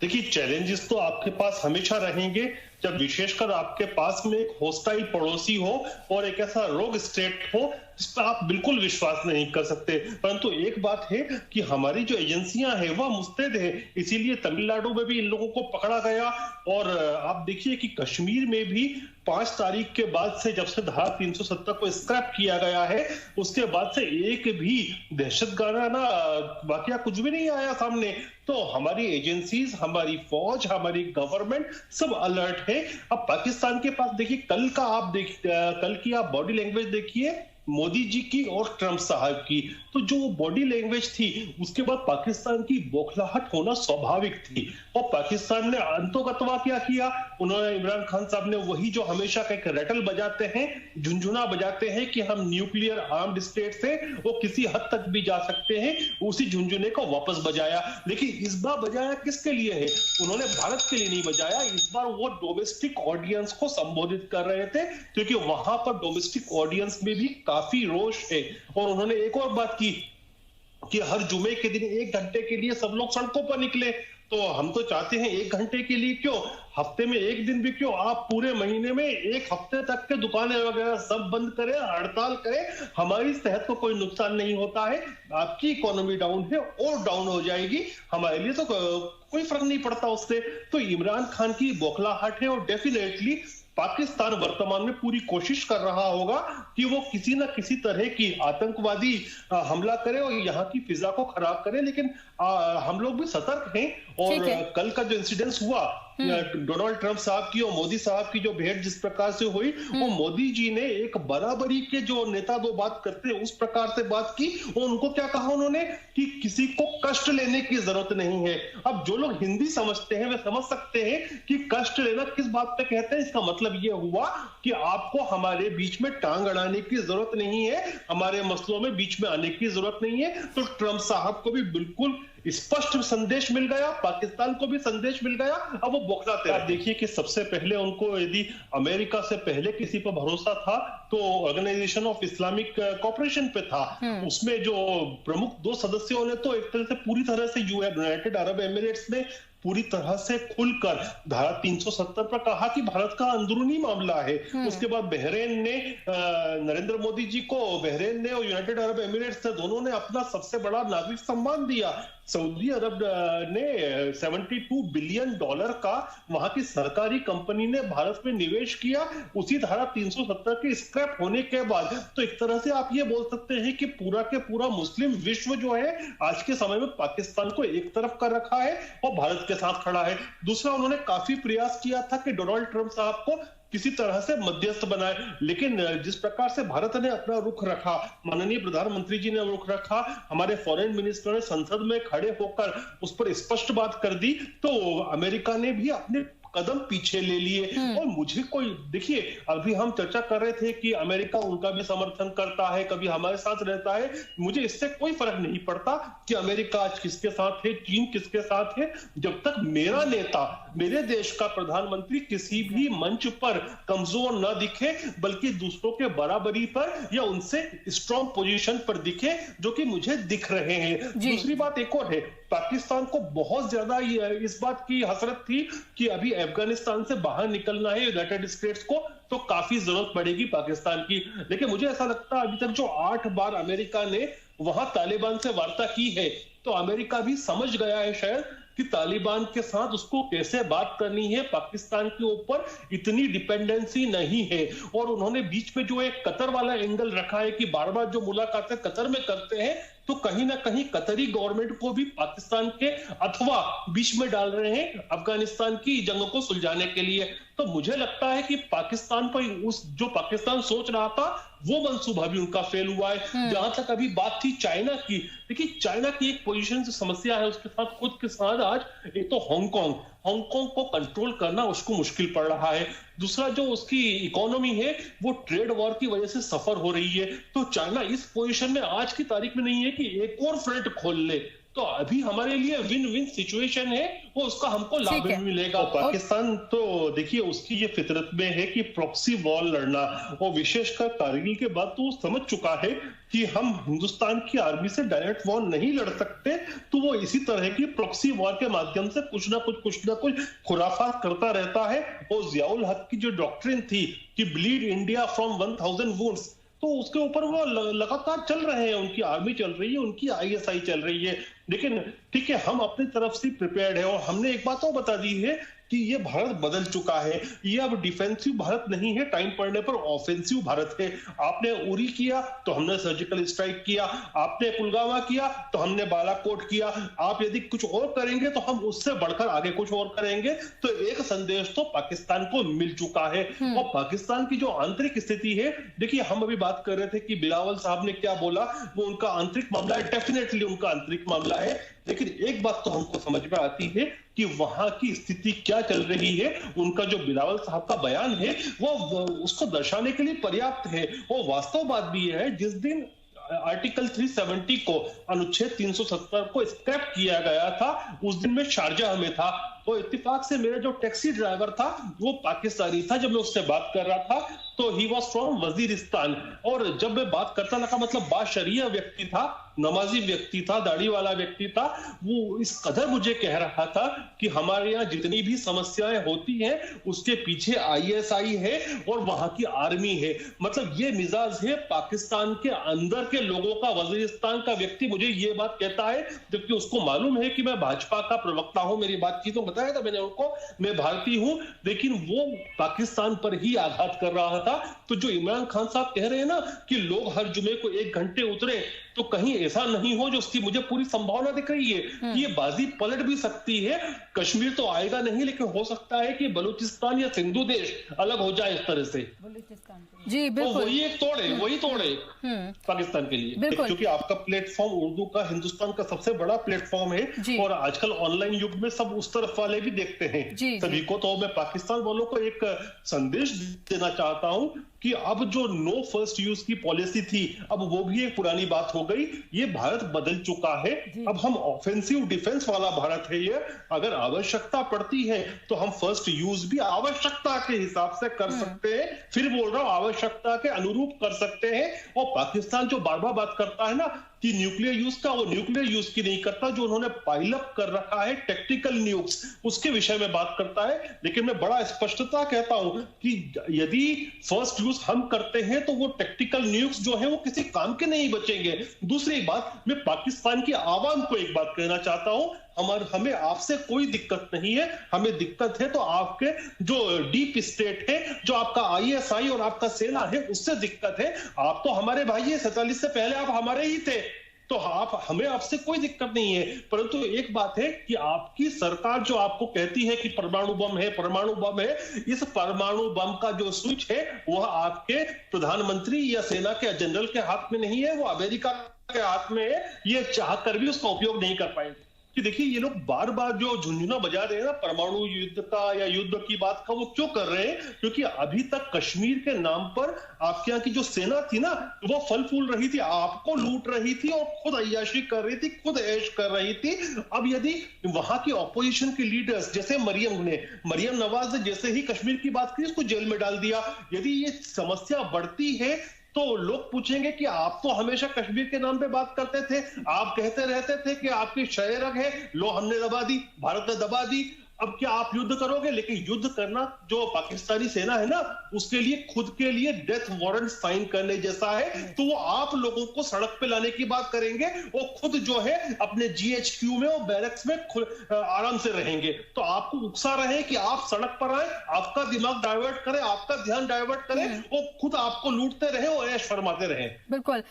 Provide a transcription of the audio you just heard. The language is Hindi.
देखिए, चैलेंजेस तो आपके पास हमेशा रहेंगे जब विशेषकर आपके पास में एक होस्टाइल पड़ोसी हो और एक ऐसा रोग स्टेट हो जिस पर आप बिल्कुल विश्वास नहीं कर सकते। परंतु एक बात है कि हमारी जो एजेंसियां हैं वह मुस्तैद है, इसीलिए तमिलनाडु में भी इन लोगों को पकड़ा गया। और आप देखिए कि कश्मीर में भी 5 तारीख के बाद से, जब से धारा 370 को स्क्रैप किया गया है, उसके बाद से एक भी दहशतगर्दाना वाकया कुछ भी नहीं आया सामने। तो हमारी एजेंसीज, हमारी फौज, हमारी गवर्नमेंट सब अलर्ट है। अब पाकिस्तान के पास देखिए, कल की आप बॉडी लैंग्वेज देखिए मोदी जी की और ट्रंप साहब की, तो जो बॉडी लैंग्वेज थी उसके बाद पाकिस्तान की बौखलाहट होना स्वाभाविक थी। और पाकिस्तान ने अंतोगत्वा क्या किया, उन्होंने, इमरान खान साहब ने वही जो हमेशा का एक रैटल बजाते हैं, झुनझुना बजाते हैं कि हम न्यूक्लियर आर्म्ड स्टेट से वो किसी हद तक भी जा सकते हैं, उसी झुनझुने को वापस बजाया। लेकिन इस बार बजाया किसके लिए है? उन्होंने भारत के लिए नहीं बजाया। इस बार वो डोमेस्टिक ऑडियंस को संबोधित कर रहे थे, क्योंकि वहां पर डोमेस्टिक ऑडियंस में भी काफी रोष है। और उन्होंने एक और बात की कि हर जुमे के दिन 1 घंटे के लिए सब लोग सड़कों पर निकले। तो हम तो चाहते हैं 1 घंटे के लिए क्यों, हफ्ते में 1 दिन भी क्यों, आप पूरे महीने में 1 हफ्ते तक के दुकानें वगैरह सब बंद करें, हड़ताल करें। हमारी सेहत को कोई नुकसान नहीं होता है, आपकी इकोनॉमी डाउन है और डाउन हो जाएगी, हमारे लिए तो कोई फर्क नहीं पड़ता उससे। तो इमरान खान की बौखलाहट है और डेफिनेटली पाकिस्तान वर्तमान में पूरी कोशिश कर रहा होगा कि वो किसी न किसी तरह की आतंकवादी हमला करे और यहाँ की फिजा को खराब करे। लेकिन हम लोग भी सतर्क हैं। और कल का जो इंसिडेंस हुआ डोनाल्ड ट्रंप साहब की और मोदी साहब की जो भेंट जिस प्रकार से हुई, वो मोदी जी ने एक बराबरी के जो नेता दो बात करते हैं उस प्रकार से बात की। और उनको क्या कहा उन्होंने कि किसी को कष्ट लेने की जरूरत नहीं है। अब जो लोग हिंदी समझते हैं वे समझ सकते हैं कि कष्ट लेना किस बात पे कहते हैं। इसका मतलब ये हुआ कि आपको हमारे बीच में टांग अड़ाने की जरूरत नहीं है, हमारे मसलों में बीच में आने की जरूरत नहीं है। तो ट्रंप साहब को भी बिल्कुल स्पष्ट संदेश मिल गया, पाकिस्तान को भी संदेश मिल गया। अब वो बौखलाते हैं। देखिए कि सबसे पहले उनको यदि अमेरिका से पहले किसी पर भरोसा था तो ऑर्गेनाइजेशन ऑफ इस्लामिक कोऑपरेशन पे था। उसमें जो प्रमुख 2 सदस्यों ने तो एक तरह से पूरी तरह से यूनाइटेड अरब एमिरेट्स ने पूरी तरह से खुलकर धारा 370 पर कहा कि भारत का अंदरूनी मामला है। उसके बाद बहरीन ने, नरेंद्र मोदी जी को बहरीन ने और यूनाइटेड अरब एमिरेट्स ने, दोनों ने अपना सबसे बड़ा नागरिक सम्मान दिया। सऊदी अरब ने $72 बिलियन का वहां की सरकारी कंपनी ने भारत में निवेश किया उसी धारा 370 के स्क्रैप होने के बाद। तो एक तरह से आप ये बोल सकते हैं कि पूरा के पूरा मुस्लिम विश्व जो है आज के समय में पाकिस्तान को एक तरफ कर रखा है और भारत के साथ खड़ा है। दूसरा, उन्होंने काफी प्रयास किया था कि डोनाल्ड ट्रंप साहब को किसी तरह से मध्यस्थ बनाए, लेकिन जिस प्रकार से भारत ने अपना रुख रखा, माननीय प्रधानमंत्री जी ने रुख रखा, हमारे फॉरेन मिनिस्टर ने संसद में खड़े होकर उस पर स्पष्ट बात कर दी, तो अमेरिका ने भी अपने कदम पीछे ले लिए। और मुझे कोई, देखिए अभी हम चर्चा कर रहे थे कि अमेरिका उनका भी समर्थन करता है, कभी हमारे साथ रहता है। मुझे इससे कोई फर्क नहीं पड़ता कि अमेरिका आज किसके साथ है, चीन किसके साथ है, जब तक मेरा नेता, मेरे देश का प्रधानमंत्री किसी भी मंच पर कमजोर न दिखे बल्कि दूसरों के बराबरी पर या उनसे स्ट्रॉन्ग पोजीशन पर दिखे, जो कि मुझे दिख रहे हैं। दूसरी बात एक और है, पाकिस्तान को बहुत ज्यादा इस बात की हसरत थी कि अभी अफगानिस्तान से बाहर निकलना है यूनाइटेड स्टेट्स को, तो काफी जरूरत पड़ेगी पाकिस्तान की। लेकिन मुझे ऐसा लगता है अभी तक जो 8 बार अमेरिका ने वहां तालिबान से वार्ता की है, तो अमेरिका भी समझ गया है शायद कि तालिबान के साथ उसको कैसे बात करनी है, पाकिस्तान के ऊपर इतनी डिपेंडेंसी नहीं है। और उन्होंने बीच में जो एक कतर वाला एंगल रखा है कि बार बार जो मुलाकातें कतर में करते हैं, तो कहीं ना कहीं कतरी गवर्नमेंट को भी पाकिस्तान के अथवा बीच में डाल रहे हैं अफगानिस्तान की जंग को सुलझाने के लिए। तो मुझे लगता है कि पाकिस्तान पर उस जो पाकिस्तान सोच रहा था वो मंसूबा भी उनका फेल हुआ है। जहां तक अभी बात थी चाइना की, देखिए चाइना की एक पोजीशन से समस्या है उसके साथ, खुद के साथ आज एक तो हांगकांग को कंट्रोल करना उसको मुश्किल पड़ रहा है। दूसरा, जो उसकी इकोनॉमी है वो ट्रेड वॉर की वजह से सफर हो रही है। तो चाइना इस पोजीशन में आज की तारीख में नहीं है कि एक और फ्रंट खोल ले, तो अभी हमारे लिए विन विन सिचुएशन है, वो उसका हमको लाभ भी मिलेगा। पाकिस्तान तो देखिए उसकी ये फितरत में है कि प्रॉक्सी वॉर लड़ना, और विशेषकर कारगिल के बाद तो वो समझ चुका है कि हम हिंदुस्तान की आर्मी से डायरेक्ट वॉर नहीं लड़ सकते, तो वो इसी तरह की प्रॉक्सी वॉर के माध्यम से कुछ ना कुछ खुराफात करता रहता है। और जियाउल हक की जो डॉक्ट्रिन थी कि ब्लीड इंडिया फ्रॉम 1000 वुंड्स, तो उसके ऊपर वो लगातार चल रहे हैं, उनकी आर्मी चल रही है, उनकी आईएसआई चल रही है। लेकिन ठीक है, हम अपनी तरफ से प्रिपेयर्ड है, और हमने एक बात और बता दी है कि ये भारत बदल चुका है, ये अब डिफेंसिव भारत नहीं है, टाइम पड़ने पर ऑफेंसिव भारत है। आपने उरी किया तो हमने सर्जिकल स्ट्राइक किया, आपने पुलवामा किया तो हमने बालाकोट किया, आप यदि कुछ और करेंगे तो हम उससे बढ़कर आगे कुछ और करेंगे। तो एक संदेश तो पाकिस्तान को मिल चुका है। और पाकिस्तान की जो आंतरिक स्थिति है, देखिए हम अभी बात कर रहे थे कि बिलावल साहब ने क्या बोला, वो उनका आंतरिक मामला है, डेफिनेटली उनका आंतरिक मामला है। लेकिन एक बात तो हमको समझ में आती है कि वहां की स्थिति क्या चल रही है। उनका जो बिलावल साहब का बयान है वो उसको दर्शाने के लिए पर्याप्त है। और वास्तव बात भी यह है, जिस दिन आर्टिकल 370 को, अनुच्छेद 370 को स्क्रैप किया गया था, उस दिन मैं शारजाह में था। तो इत्तेफाक से मेरा जो टैक्सी ड्राइवर था वो पाकिस्तानी था। जब मैं उससे बात कर रहा था तो ही वॉज फ्रॉम वजीरिस्तान, और जब मैं बात करता था मतलब बाशरिया व्यक्ति था, नमाजी व्यक्ति था, दाढ़ी वाला व्यक्ति था, वो इस कदर मुझे कह रहा था कि हमारे यहाँ जितनी भी समस्याएं होती हैं उसके पीछे आईएसआई है और वहां की आर्मी है। मतलब ये मिजाज है पाकिस्तान के अंदर के लोगों का। वजीरिस्तान का व्यक्ति मुझे ये बात कहता है, जबकि उसको मालूम है कि मैं भाजपा का प्रवक्ता हूं, मेरी बातचीतों बताया था मैंने उनको, मैं भारतीय हूं, लेकिन वो पाकिस्तान पर ही आघात कर रहा था। तो जो इमरान खान साहब कह रहे हैं ना कि लोग हर जुमे को 1 घंटे उतरे, तो कहीं ऐसा नहीं हो, जो उसकी मुझे पूरी संभावना दिख रही है कि ये बाजी पलट भी सकती है। कश्मीर तो आएगा नहीं, लेकिन हो सकता है कि बलूचिस्तान या सिंधु देश अलग हो जाए इस तरह से। जी बिल्कुल, तो वही तोड़े पाकिस्तान के लिए, क्योंकि आपका प्लेटफॉर्म उर्दू का हिंदुस्तान का सबसे बड़ा प्लेटफॉर्म है, और आजकल ऑनलाइन युग में सब उस तरफ वाले भी देखते हैं सभी को। तो मैं पाकिस्तान वालों को एक संदेश देना चाहता हूं कि अब जो नो फर्स्ट यूज की पॉलिसी थी, अब वो भी एक पुरानी बात हो गई। ये भारत बदल चुका है, अब हम ऑफेंसिव डिफेंस वाला भारत है। ये अगर आवश्यकता पड़ती है तो हम फर्स्ट यूज भी आवश्यकता के हिसाब से कर सकते हैं, फिर बोल रहा हूं आवश्यकता के अनुरूप कर सकते हैं। और पाकिस्तान जो बार बार बात करता है ना कि न्यूक्लियर यूज का, वो न्यूक्लियर यूज की नहीं करता। जो उन्होंने पाइलअप कर रखा है टैक्टिकल न्यूक्स, उसके विषय में बात करता है। लेकिन मैं बड़ा स्पष्टता कहता हूं कि यदि फर्स्ट यूज हम करते हैं तो वो टैक्टिकल न्यूक्स जो है वो किसी काम के नहीं बचेंगे। दूसरी बात, मैं पाकिस्तान की आवाम को एक बात कहना चाहता हूं, हमें आपसे कोई दिक्कत नहीं है। हमें दिक्कत है तो आपके जो डीप स्टेट है, जो आपका आईएसआई और आपका सेना है, उससे दिक्कत है। आप तो हमारे भाई है, 47 से पहले आप हमारे ही थे, तो हमें आपसे कोई दिक्कत नहीं है। परंतु एक बात है कि आपकी सरकार जो आपको कहती है कि परमाणु बम है, परमाणु बम है, इस परमाणु बम का जो स्विच है वह आपके प्रधानमंत्री या सेना के जनरल के हाथ में नहीं है, वो अमेरिका के हाथ में है। ये चाहकर भी उसका उपयोग नहीं कर पाएंगे। कि देखिए ये लोग बार बार जो झुंझुना बजा रहे हैं ना परमाणु युद्ध का या युद्ध की बात का, वो क्यों कर रहे हैं? क्योंकि अभी तक कश्मीर के नाम पर आपके यहाँ की जो सेना थी ना, वो फल फूल रही थी, आपको लूट रही थी और खुद अय्याशी कर रही थी, खुद ऐश कर रही थी। अब यदि वहां की ऑपोजिशन के लीडर्स जैसे मरियम नवाज ने जैसे ही कश्मीर की बात की, उसको जेल में डाल दिया। यदि ये समस्या बढ़ती है तो लोग पूछेंगे कि आप तो हमेशा कश्मीर के नाम पे बात करते थे, आप कहते रहते थे कि आपकी शय रग है, लो हमने दबा दी, भारत ने दबा दी। अब क्या आप युद्ध करोगे? लेकिन युद्ध करना जो पाकिस्तानी सेना है ना, उसके लिए खुद के लिए डेथ वारंट साइन करने जैसा है। तो वो आप लोगों को सड़क पे लाने की बात करेंगे, वो खुद जो है अपने जीएचक्यू में और बैरक्स में आराम से रहेंगे। तो आपको उकसा रहे कि आप सड़क पर आए, आपका दिमाग डाइवर्ट करें, आपका ध्यान डाइवर्ट करें, वो खुद आपको लूटते रहे और ऐश फरमाते रहे। बिल्कुल।